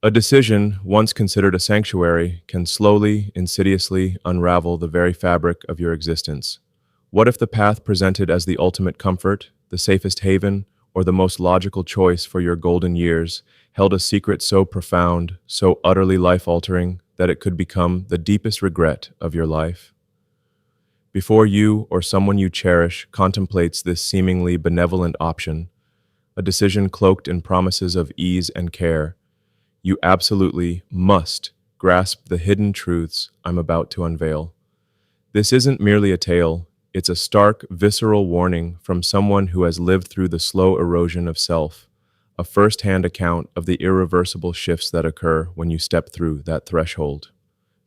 A decision, once considered a sanctuary, can slowly, insidiously unravel the very fabric of your existence. What if the path presented as the ultimate comfort, the safest haven, or the most logical choice for your golden years held a secret so profound, so utterly life-altering, that it could become the deepest regret of your life? Before you or someone you cherish contemplates this seemingly benevolent option, a decision cloaked in promises of ease and care, you absolutely must grasp the hidden truths I'm about to unveil. This isn't merely a tale, it's a stark, visceral warning from someone who has lived through the slow erosion of self, a first-hand account of the irreversible shifts that occur when you step through that threshold.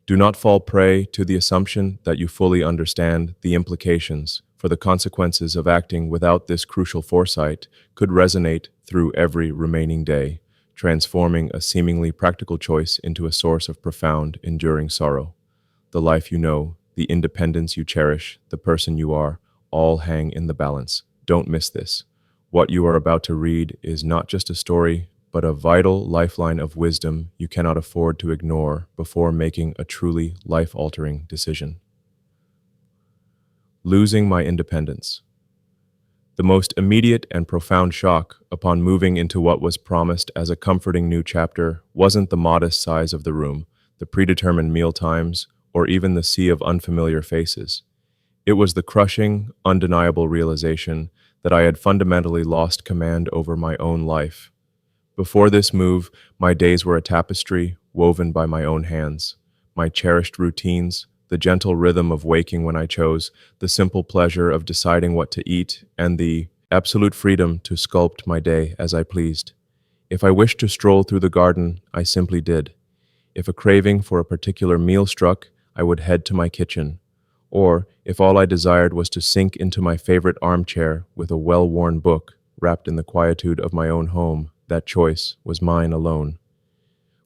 Do not fall prey to the assumption that you fully understand the implications, for the consequences of acting without this crucial foresight could resonate through every remaining day, transforming a seemingly practical choice into a source of profound, enduring sorrow. The life you know, the independence you cherish, the person you are, all hang in the balance. Don't miss this. What you are about to read is not just a story, but a vital lifeline of wisdom you cannot afford to ignore before making a truly life-altering decision. Losing my independence. The most immediate and profound shock upon moving into what was promised as a comforting new chapter wasn't the modest size of the room, the predetermined meal times, or even the sea of unfamiliar faces. It was the crushing, undeniable realization that I had fundamentally lost command over my own life. Before this move, my days were a tapestry woven by my own hands. My cherished routines, the gentle rhythm of waking when I chose, the simple pleasure of deciding what to eat, and the absolute freedom to sculpt my day as I pleased. If I wished to stroll through the garden, I simply did. If a craving for a particular meal struck, I would head to my kitchen. Or, if all I desired was to sink into my favorite armchair with a well-worn book, wrapped in the quietude of my own home, that choice was mine alone.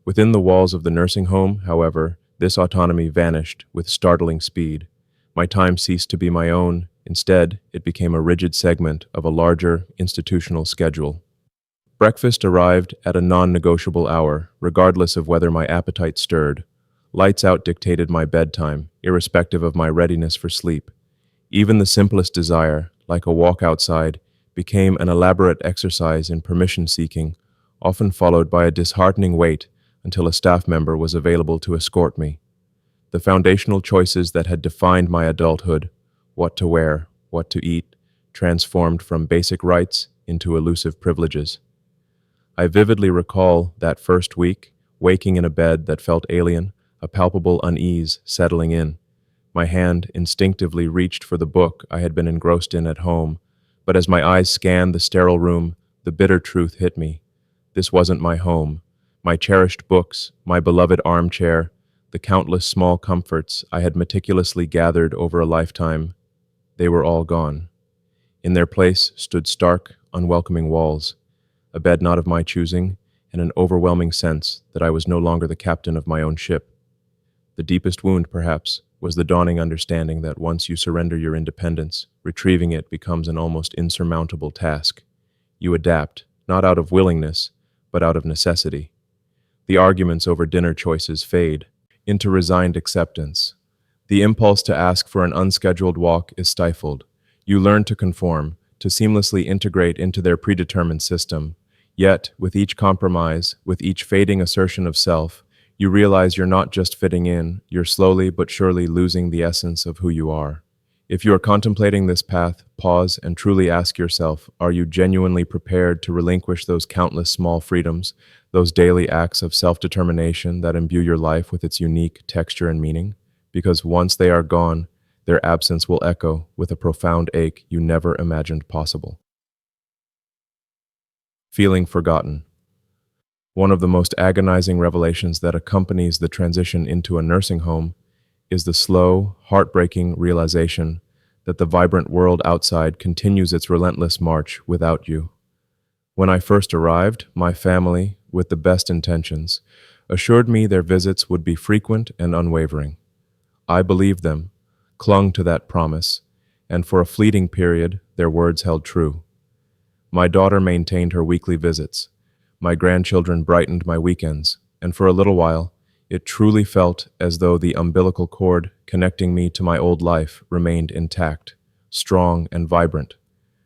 Within the walls of the nursing home, however, this autonomy vanished with startling speed. My time ceased to be my own. Instead, it became a rigid segment of a larger institutional schedule. Breakfast arrived at a non-negotiable hour, regardless of whether my appetite stirred. Lights out dictated my bedtime, irrespective of my readiness for sleep. Even the simplest desire, like a walk outside, became an elaborate exercise in permission-seeking, often followed by a disheartening wait until a staff member was available to escort me. The foundational choices that had defined my adulthood, what to wear, what to eat, transformed from basic rights into elusive privileges. I vividly recall that first week, waking in a bed that felt alien, a palpable unease settling in. My hand instinctively reached for the book I had been engrossed in at home, but as my eyes scanned the sterile room, the bitter truth hit me. This wasn't my home. My cherished books, my beloved armchair, the countless small comforts I had meticulously gathered over a lifetime, they were all gone. In their place stood stark, unwelcoming walls, a bed not of my choosing, and an overwhelming sense that I was no longer the captain of my own ship. The deepest wound, perhaps, was the dawning understanding that once you surrender your independence, retrieving it becomes an almost insurmountable task. You adapt, not out of willingness, but out of necessity. The arguments over dinner choices fade into resigned acceptance. The impulse to ask for an unscheduled walk is stifled. You learn to conform, to seamlessly integrate into their predetermined system. Yet, with each compromise, with each fading assertion of self, you realize you're not just fitting in, you're slowly but surely losing the essence of who you are. If you are contemplating this path, pause and truly ask yourself, are you genuinely prepared to relinquish those countless small freedoms, those daily acts of self-determination that imbue your life with its unique texture and meaning? Because once they are gone, their absence will echo with a profound ache you never imagined possible. Feeling forgotten. One of the most agonizing revelations that accompanies the transition into a nursing home is the slow, heartbreaking realization that the vibrant world outside continues its relentless march without you. When I first arrived, my family, with the best intentions, assured me their visits would be frequent and unwavering. I believed them, clung to that promise, and for a fleeting period, their words held true. My daughter maintained her weekly visits. My grandchildren brightened my weekends. and for a little while, it truly felt as though the umbilical cord connecting me to my old life remained intact, strong and vibrant.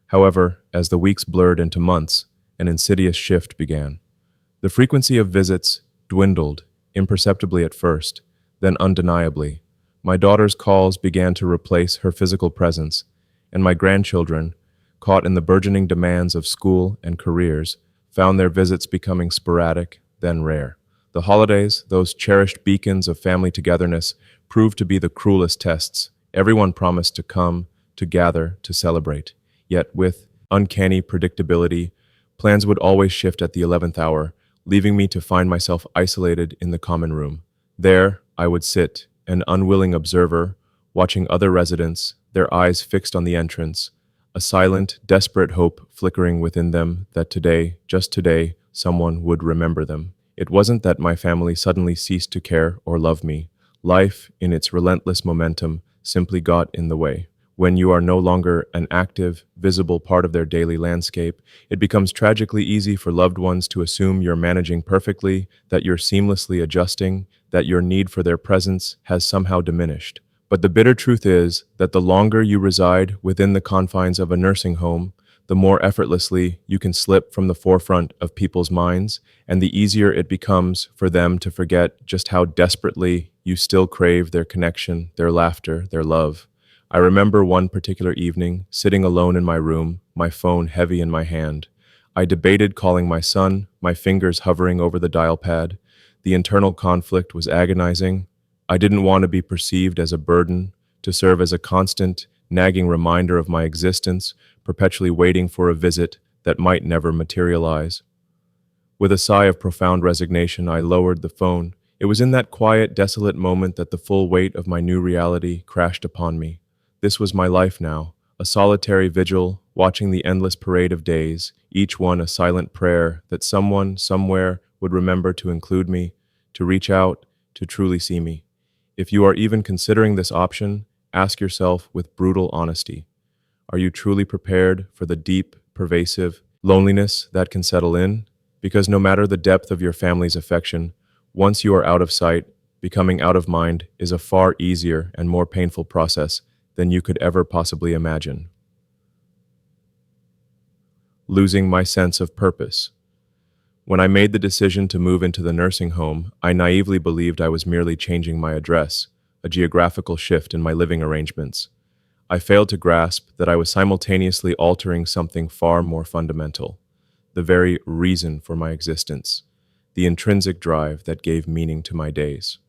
However, as the weeks blurred into months, an insidious shift began. The frequency of visits dwindled, imperceptibly at first, then undeniably. My daughter's calls began to replace her physical presence, and my grandchildren, caught in the burgeoning demands of school and careers, found their visits becoming sporadic, then rare. The holidays, those cherished beacons of family togetherness, proved to be the cruelest tests. Everyone promised to come, to gather, to celebrate. Yet, with uncanny predictability, plans would always shift at the 11th hour, leaving me to find myself isolated in the common room. There, I would sit, an unwilling observer, watching other residents, their eyes fixed on the entrance, a silent, desperate hope flickering within them that today, just today, someone would remember them. It wasn't that my family suddenly ceased to care or love me. Life, in its relentless momentum, simply got in the way. When you are no longer an active, visible part of their daily landscape, it becomes tragically easy for loved ones to assume you're managing perfectly, that you're seamlessly adjusting, that your need for their presence has somehow diminished. But the bitter truth is that the longer you reside within the confines of a nursing home, the more effortlessly you can slip from the forefront of people's minds, and the easier it becomes for them to forget just how desperately you still crave their connection, their laughter, their love. I remember one particular evening, sitting alone in my room, my phone heavy in my hand. I debated calling my son, my fingers hovering over the dial pad. The internal conflict was agonizing. I didn't want to be perceived as a burden, to serve as a constant, nagging reminder of my existence, perpetually waiting for a visit that might never materialize. With a sigh of profound resignation, I lowered the phone. It was in that quiet, desolate moment that the full weight of my new reality crashed upon me. This was my life now, a solitary vigil, watching the endless parade of days, each one a silent prayer that someone, somewhere, would remember to include me, to reach out, to truly see me. If you are even considering this option, ask yourself with brutal honesty, are you truly prepared for the deep, pervasive loneliness that can settle in? Because no matter the depth of your family's affection, once you are out of sight, becoming out of mind is a far easier and more painful process than you could ever possibly imagine. Losing my sense of purpose. When I made the decision to move into the nursing home, I naively believed I was merely changing my address, a geographical shift in my living arrangements. I failed to grasp that I was simultaneously altering something far more fundamental, the very reason for my existence, the intrinsic drive that gave meaning to my days.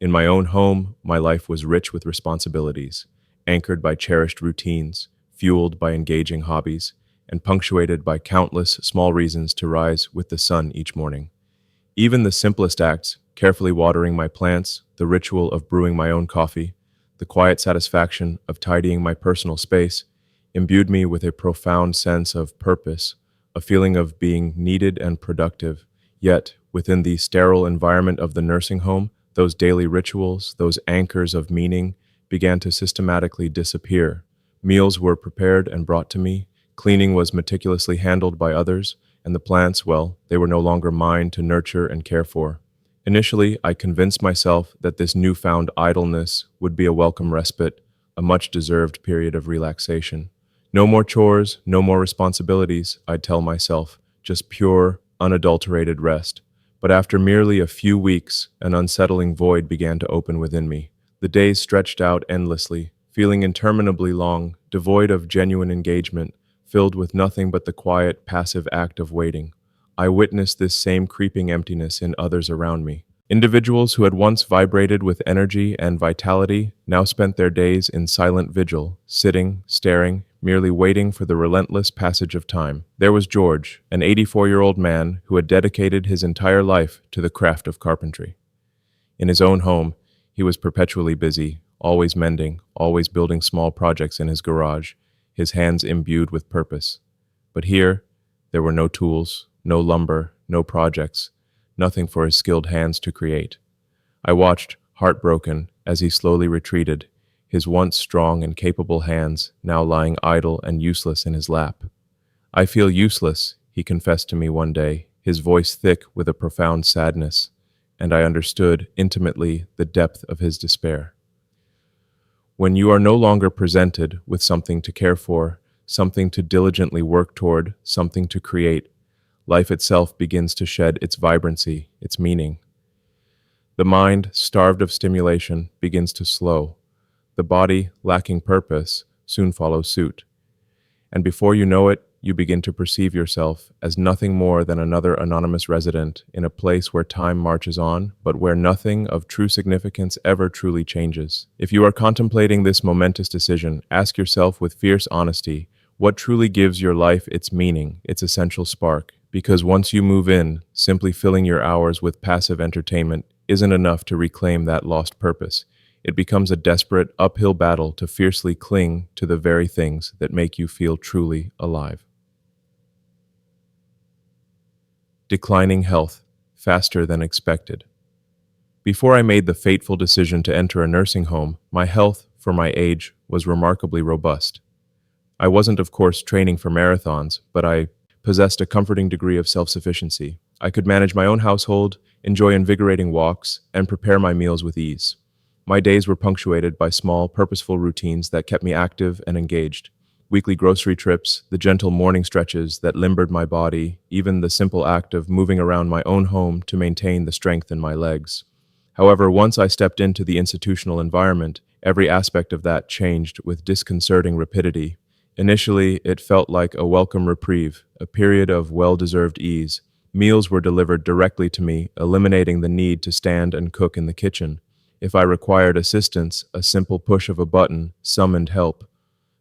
In my own home, my life was rich with responsibilities, anchored by cherished routines, fueled by engaging hobbies, and punctuated by countless small reasons to rise with the sun each morning. Even the simplest acts, carefully watering my plants, the ritual of brewing my own coffee, the quiet satisfaction of tidying my personal space, imbued me with a profound sense of purpose, a feeling of being needed and productive. Yet, within the sterile environment of the nursing home, those daily rituals, those anchors of meaning, began to systematically disappear. Meals were prepared and brought to me, cleaning was meticulously handled by others, and the plants, well, they were no longer mine to nurture and care for. Initially, I convinced myself that this newfound idleness would be a welcome respite, a much-deserved period of relaxation. No more chores, no more responsibilities, I'd tell myself, just pure, unadulterated rest. But after merely a few weeks, an unsettling void began to open within me. The days stretched out endlessly, feeling interminably long, devoid of genuine engagement, filled with nothing but the quiet, passive act of waiting. I witnessed this same creeping emptiness in others around me. Individuals who had once vibrated with energy and vitality now spent their days in silent vigil, sitting, staring, merely waiting for the relentless passage of time. There was George, an 84-year-old man who had dedicated his entire life to the craft of carpentry. In his own home, he was perpetually busy, always mending, always building small projects in his garage, his hands imbued with purpose. But here, there were no tools, no lumber, no projects, nothing for his skilled hands to create. I watched, heartbroken, as he slowly retreated, his once strong and capable hands now lying idle and useless in his lap. "I feel useless," he confessed to me one day, his voice thick with a profound sadness, and I understood intimately the depth of his despair. When you are no longer presented with something to care for, something to diligently work toward, something to create, life itself begins to shed its vibrancy, its meaning. The mind, starved of stimulation, begins to slow. The body, lacking purpose, soon follows suit. And before you know it, you begin to perceive yourself as nothing more than another anonymous resident in a place where time marches on, but where nothing of true significance ever truly changes. If you are contemplating this momentous decision, ask yourself with fierce honesty, what truly gives your life its meaning, its essential spark? Because once you move in, simply filling your hours with passive entertainment isn't enough to reclaim that lost purpose. It becomes a desperate, uphill battle to fiercely cling to the very things that make you feel truly alive. Declining health, faster than expected. Before I made the fateful decision to enter a nursing home, my health, for my age, was remarkably robust. I wasn't, of course, training for marathons, but I possessed a comforting degree of self-sufficiency. I could manage my own household, enjoy invigorating walks, and prepare my meals with ease. My days were punctuated by small, purposeful routines that kept me active and engaged. Weekly grocery trips, the gentle morning stretches that limbered my body, even the simple act of moving around my own home to maintain the strength in my legs. However, once I stepped into the institutional environment, every aspect of that changed with disconcerting rapidity. Initially, it felt like a welcome reprieve, a period of well-deserved ease. Meals were delivered directly to me, eliminating the need to stand and cook in the kitchen. If I required assistance, a simple push of a button summoned help.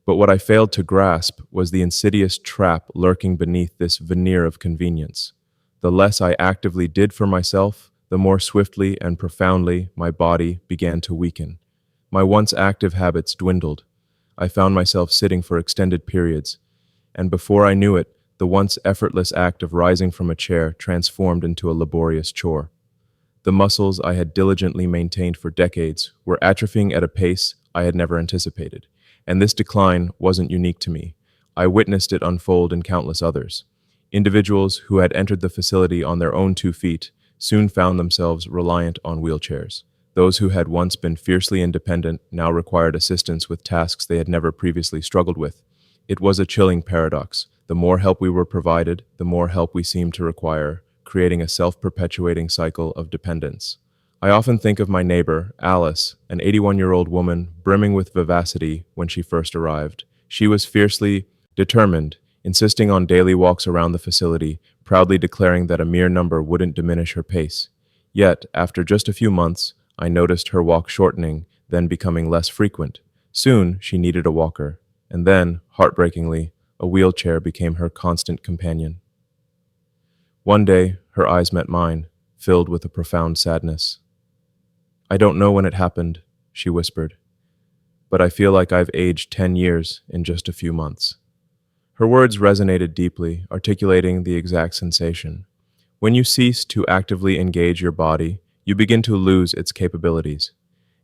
But what I failed to grasp was the insidious trap lurking beneath this veneer of convenience. The less I actively did for myself, the more swiftly and profoundly my body began to weaken. My once active habits dwindled. I found myself sitting for extended periods, and before I knew it, the once effortless act of rising from a chair transformed into a laborious chore. The muscles I had diligently maintained for decades were atrophying at a pace I had never anticipated. And this decline wasn't unique to me. I witnessed it unfold in countless others. Individuals who had entered the facility on their own 2 feet soon found themselves reliant on wheelchairs. Those who had once been fiercely independent now required assistance with tasks they had never previously struggled with. It was a chilling paradox. The more help we were provided, the more help we seemed to require, creating a self-perpetuating cycle of dependence. I often think of my neighbor, Alice, an 81-year-old woman brimming with vivacity when she first arrived. She was fiercely determined, insisting on daily walks around the facility, proudly declaring that a mere number wouldn't diminish her pace. Yet, after just a few months, I noticed her walk shortening, then becoming less frequent. Soon, she needed a walker, and then, heartbreakingly, a wheelchair became her constant companion. One day, her eyes met mine, filled with a profound sadness. "I don't know when it happened," she whispered, "but I feel like I've aged 10 years in just a few months." Her words resonated deeply, articulating the exact sensation. When you cease to actively engage your body, you begin to lose its capabilities.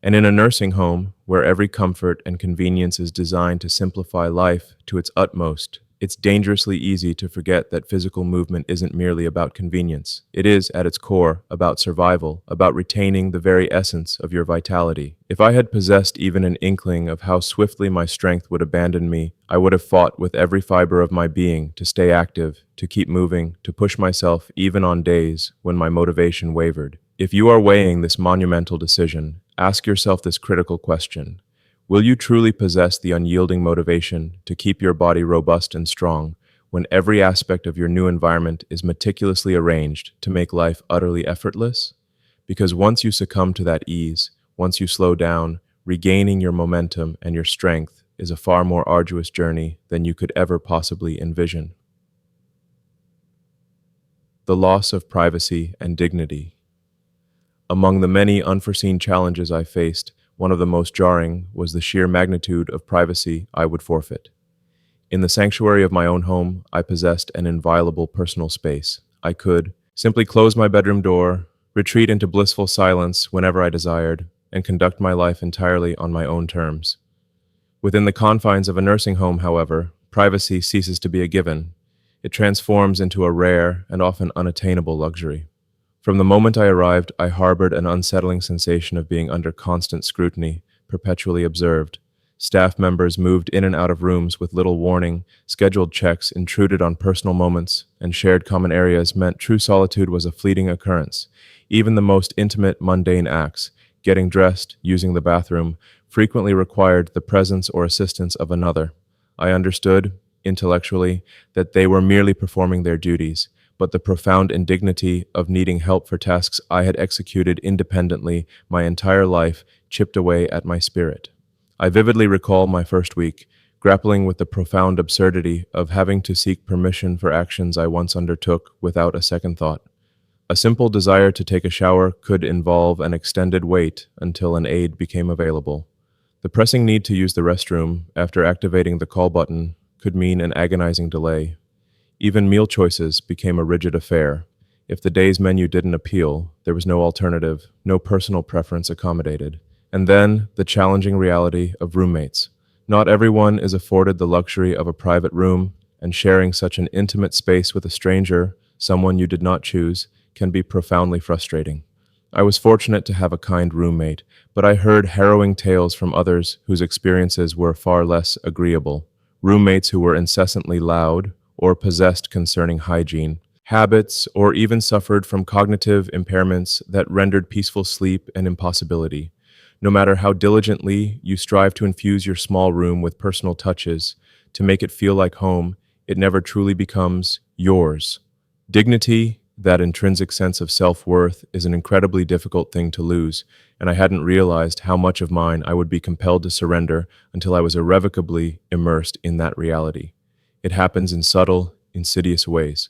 And in a nursing home, where every comfort and convenience is designed to simplify life to its utmost, it's dangerously easy to forget that physical movement isn't merely about convenience. It is, at its core, about survival, about retaining the very essence of your vitality. If I had possessed even an inkling of how swiftly my strength would abandon me, I would have fought with every fiber of my being to stay active, to keep moving, to push myself even on days when my motivation wavered. If you are weighing this monumental decision, ask yourself this critical question. Will you truly possess the unyielding motivation to keep your body robust and strong when every aspect of your new environment is meticulously arranged to make life utterly effortless? Because once you succumb to that ease, once you slow down, regaining your momentum and your strength is a far more arduous journey than you could ever possibly envision. The loss of privacy and dignity. Among the many unforeseen challenges I faced, one of the most jarring was the sheer magnitude of privacy I would forfeit. In the sanctuary of my own home, I possessed an inviolable personal space. I could simply close my bedroom door, retreat into blissful silence whenever I desired, and conduct my life entirely on my own terms. Within the confines of a nursing home, however, privacy ceases to be a given. It transforms into a rare and often unattainable luxury. From the moment I arrived, I harbored an unsettling sensation of being under constant scrutiny, perpetually observed. Staff members moved in and out of rooms with little warning, scheduled checks intruded on personal moments, and shared common areas meant true solitude was a fleeting occurrence. Even the most intimate, mundane acts, getting dressed, using the bathroom, frequently required the presence or assistance of another. I understood, intellectually, that they were merely performing their duties, but the profound indignity of needing help for tasks I had executed independently my entire life chipped away at my spirit. I vividly recall my first week, grappling with the profound absurdity of having to seek permission for actions I once undertook without a second thought. A simple desire to take a shower could involve an extended wait until an aide became available. The pressing need to use the restroom after activating the call button could mean an agonizing delay. Even meal choices became a rigid affair. If the day's menu didn't appeal, there was no alternative, no personal preference accommodated. And then the challenging reality of roommates. Not everyone is afforded the luxury of a private room, and sharing such an intimate space with a stranger, someone you did not choose, can be profoundly frustrating. I was fortunate to have a kind roommate, but I heard harrowing tales from others whose experiences were far less agreeable. Roommates who were incessantly loud or possessed concerning hygiene, habits, or even suffered from cognitive impairments that rendered peaceful sleep an impossibility. No matter how diligently you strive to infuse your small room with personal touches to make it feel like home, it never truly becomes yours. Dignity, that intrinsic sense of self-worth, is an incredibly difficult thing to lose, and I hadn't realized how much of mine I would be compelled to surrender until I was irrevocably immersed in that reality. It happens in subtle, insidious ways.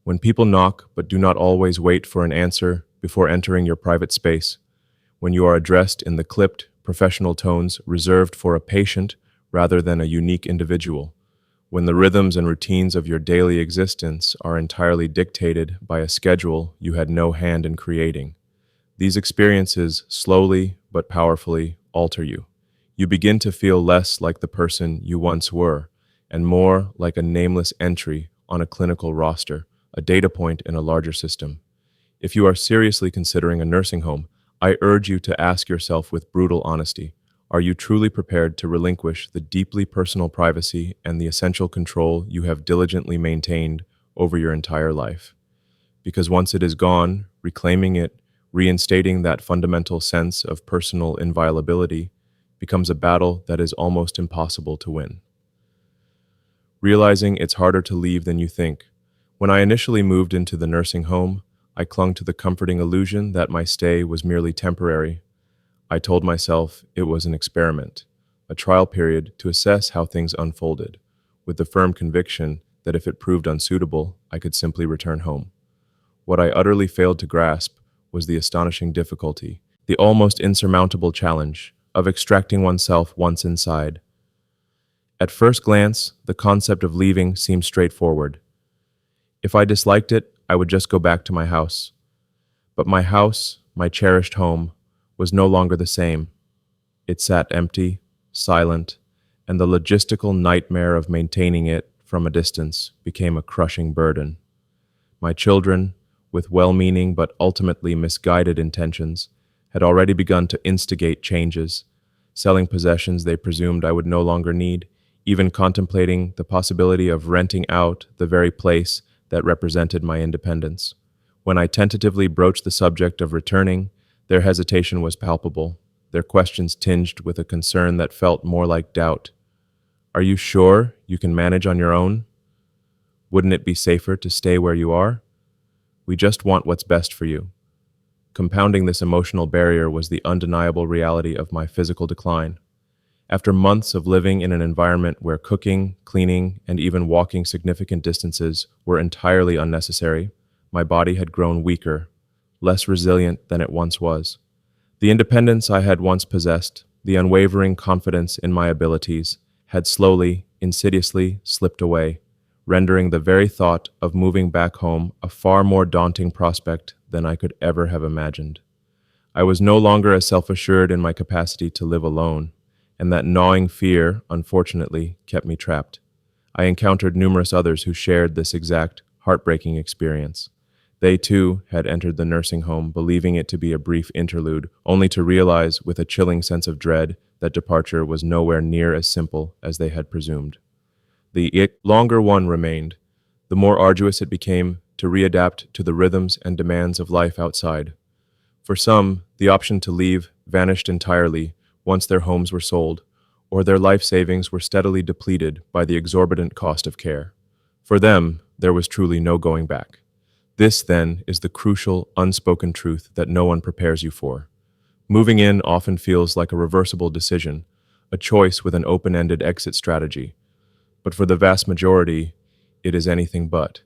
When people knock but do not always wait for an answer before entering your private space, when you are addressed in the clipped, professional tones reserved for a patient rather than a unique individual, when the rhythms and routines of your daily existence are entirely dictated by a schedule you had no hand in creating. These experiences slowly but powerfully alter you. You begin to feel less like the person you once were, and more like a nameless entry on a clinical roster, a data point in a larger system. If you are seriously considering a nursing home, I urge you to ask yourself with brutal honesty, are you truly prepared to relinquish the deeply personal privacy and the essential control you have diligently maintained over your entire life? Because once it is gone, reclaiming it, reinstating that fundamental sense of personal inviolability, becomes a battle that is almost impossible to win. Realizing it's harder to leave than you think. When I initially moved into the nursing home, I clung to the comforting illusion that my stay was merely temporary. I told myself it was an experiment, a trial period to assess how things unfolded, with the firm conviction that if it proved unsuitable, I could simply return home. What I utterly failed to grasp was the astonishing difficulty, the almost insurmountable challenge of extracting oneself once inside. At first glance, the concept of leaving seemed straightforward. If I disliked it, I would just go back to my house. But my house, my cherished home, was no longer the same. It sat empty, silent, and the logistical nightmare of maintaining it from a distance became a crushing burden. My children, with well-meaning but ultimately misguided intentions, had already begun to instigate changes, selling possessions they presumed I would no longer need, even contemplating the possibility of renting out the very place that represented my independence. When I tentatively broached the subject of returning, their hesitation was palpable, their questions tinged with a concern that felt more like doubt. Are you sure you can manage on your own? Wouldn't it be safer to stay where you are? We just want what's best for you. Compounding this emotional barrier was the undeniable reality of my physical decline. After months of living in an environment where cooking, cleaning, and even walking significant distances were entirely unnecessary, my body had grown weaker, less resilient than it once was. The independence I had once possessed, the unwavering confidence in my abilities, had slowly, insidiously slipped away, rendering the very thought of moving back home a far more daunting prospect than I could ever have imagined. I was no longer as self-assured in my capacity to live alone, and that gnawing fear, unfortunately, kept me trapped. I encountered numerous others who shared this exact heartbreaking experience. They too had entered the nursing home, believing it to be a brief interlude, only to realize with a chilling sense of dread that departure was nowhere near as simple as they had presumed. The longer one remained, the more arduous it became to readapt to the rhythms and demands of life outside. For some, the option to leave vanished entirely once their homes were sold, or their life savings were steadily depleted by the exorbitant cost of care. For them, there was truly no going back. This, then, is the crucial, unspoken truth that no one prepares you for. Moving in often feels like a reversible decision, a choice with an open-ended exit strategy. But for the vast majority, it is anything but.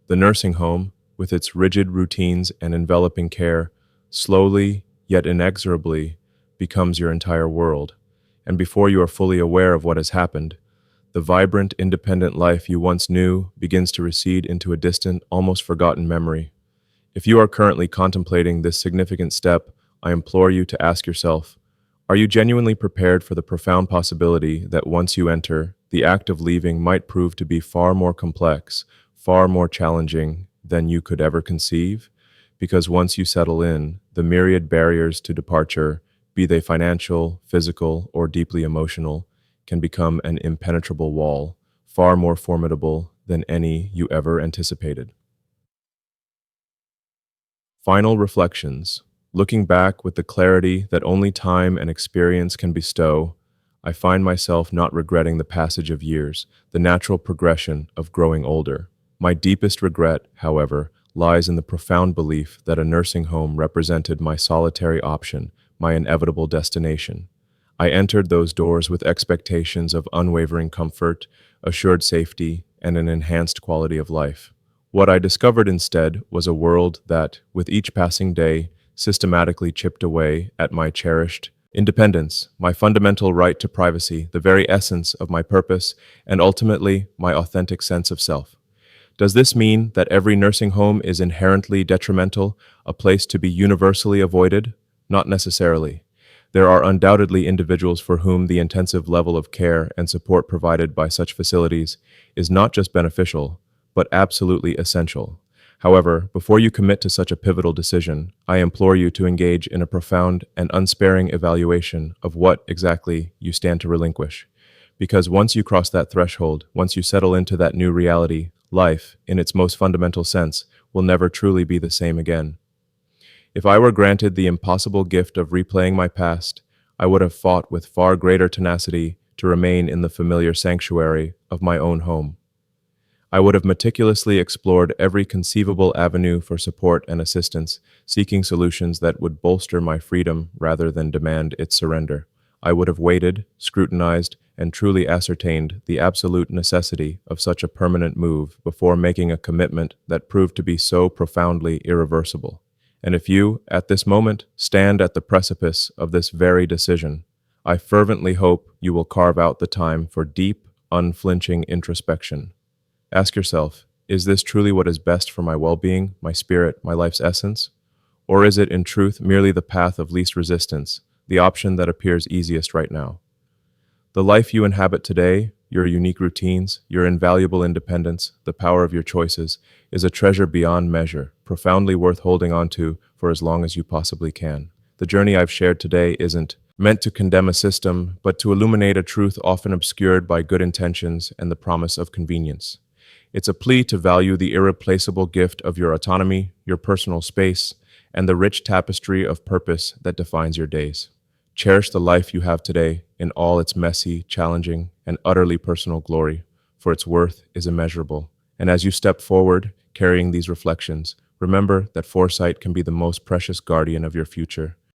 The nursing home, with its rigid routines and enveloping care, slowly, yet inexorably, becomes your entire world. And before you are fully aware of what has happened, the vibrant, independent life you once knew begins to recede into a distant, almost forgotten memory. If you are currently contemplating this significant step, I implore you to ask yourself, are you genuinely prepared for the profound possibility that once you enter, the act of leaving might prove to be far more complex, far more challenging than you could ever conceive? Because once you settle in, the myriad barriers to departure, be they financial, physical, or deeply emotional, can become an impenetrable wall, far more formidable than any you ever anticipated. Final reflections. Looking back with the clarity that only time and experience can bestow, I find myself not regretting the passage of years, the natural progression of growing older. My deepest regret, however, lies in the profound belief that a nursing home represented my solitary option, my inevitable destination. I entered those doors with expectations of unwavering comfort, assured safety, and an enhanced quality of life. What I discovered instead was a world that, with each passing day, systematically chipped away at my cherished independence, my fundamental right to privacy, the very essence of my purpose, and ultimately my authentic sense of self. Does this mean that every nursing home is inherently detrimental, a place to be universally avoided? Not necessarily. There are undoubtedly individuals for whom the intensive level of care and support provided by such facilities is not just beneficial, but absolutely essential. However, before you commit to such a pivotal decision, I implore you to engage in a profound and unsparing evaluation of what exactly you stand to relinquish. Because once you cross that threshold, once you settle into that new reality, life, in its most fundamental sense, will never truly be the same again. If I were granted the impossible gift of replaying my past, I would have fought with far greater tenacity to remain in the familiar sanctuary of my own home. I would have meticulously explored every conceivable avenue for support and assistance, seeking solutions that would bolster my freedom rather than demand its surrender. I would have waited, scrutinized, and truly ascertained the absolute necessity of such a permanent move before making a commitment that proved to be so profoundly irreversible. And if you, at this moment, stand at the precipice of this very decision, I fervently hope you will carve out the time for deep, unflinching introspection. Ask yourself, is this truly what is best for my well-being, my spirit, my life's essence? Or is it, in truth, merely the path of least resistance, the option that appears easiest right now? The life you inhabit today, your unique routines, your invaluable independence, the power of your choices, is a treasure beyond measure, profoundly worth holding on to for as long as you possibly can. The journey I've shared today isn't meant to condemn a system, but to illuminate a truth often obscured by good intentions and the promise of convenience. It's a plea to value the irreplaceable gift of your autonomy, your personal space, and the rich tapestry of purpose that defines your days. Cherish the life you have today in all its messy, challenging, and utterly personal glory, for its worth is immeasurable. And as you step forward, carrying these reflections, remember that foresight can be the most precious guardian of your future.